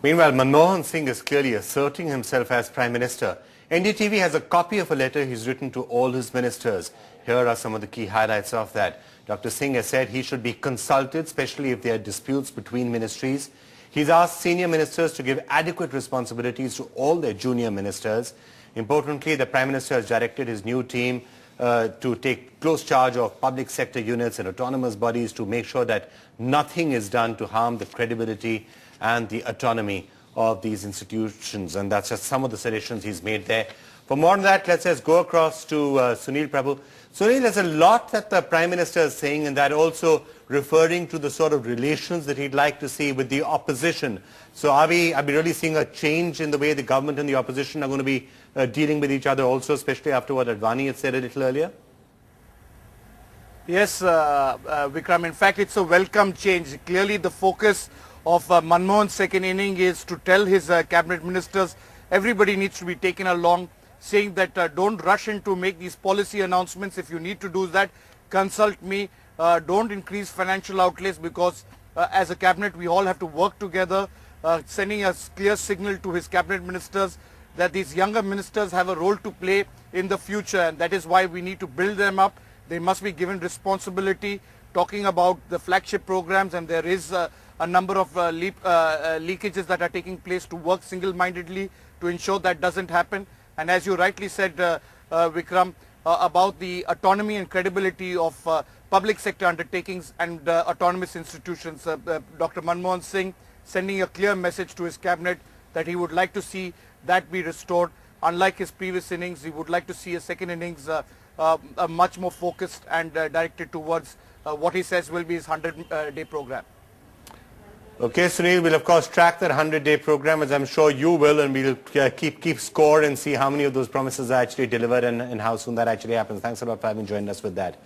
Meanwhile, Manmohan Singh is clearly asserting himself as Prime Minister. NDTV has a copy of a letter he's written to all his ministers. Here are some of the key highlights of that. Dr. Singh has said he should be consulted, especially if there are disputes between ministries. He's asked senior ministers to give adequate responsibilities to all their junior ministers. Importantly, the Prime Minister has directed his new team to take close charge of public sector units and autonomous bodies to make sure that nothing is done to harm the credibility and the autonomy of these institutions. And that's just some of the suggestions he's made there. For more on that, let's just go across to Sunil Prabhu. Sunil, there's a lot that the Prime Minister is saying, and that also referring to the sort of relations that he'd like to see with the opposition. So are we really seeing a change in the way the government and the opposition are going to be dealing with each other also, especially after what Advani had said a little earlier? Yes, Vikram. In fact, it's a welcome change. Clearly, the focus of Manmohan's second inning is to tell his cabinet ministers everybody needs to be taken along, saying that don't rush in to make these policy announcements. If you need to do that, consult me. Don't increase financial outlays, because as a cabinet we all have to work together, sending a clear signal to his cabinet ministers that these younger ministers have a role to play in the future, and that is why we need to build them up. They must be given responsibility, talking about the flagship programs, and there is a number of leakages that are taking place, to work single-mindedly to ensure that doesn't happen. And as you rightly said, Vikram, about the autonomy and credibility of public sector undertakings and autonomous institutions, Dr. Manmohan Singh sending a clear message to his cabinet that he would like to see that be restored. Unlike his previous innings, he would like to see a second innings much more focused and directed towards what he says will be his 100-day program. Okay, Sunil, we'll of course track that 100-day program, as I'm sure you will, and we'll keep score and see how many of those promises are actually delivered and how soon that actually happens. Thanks a lot for having joined us with that.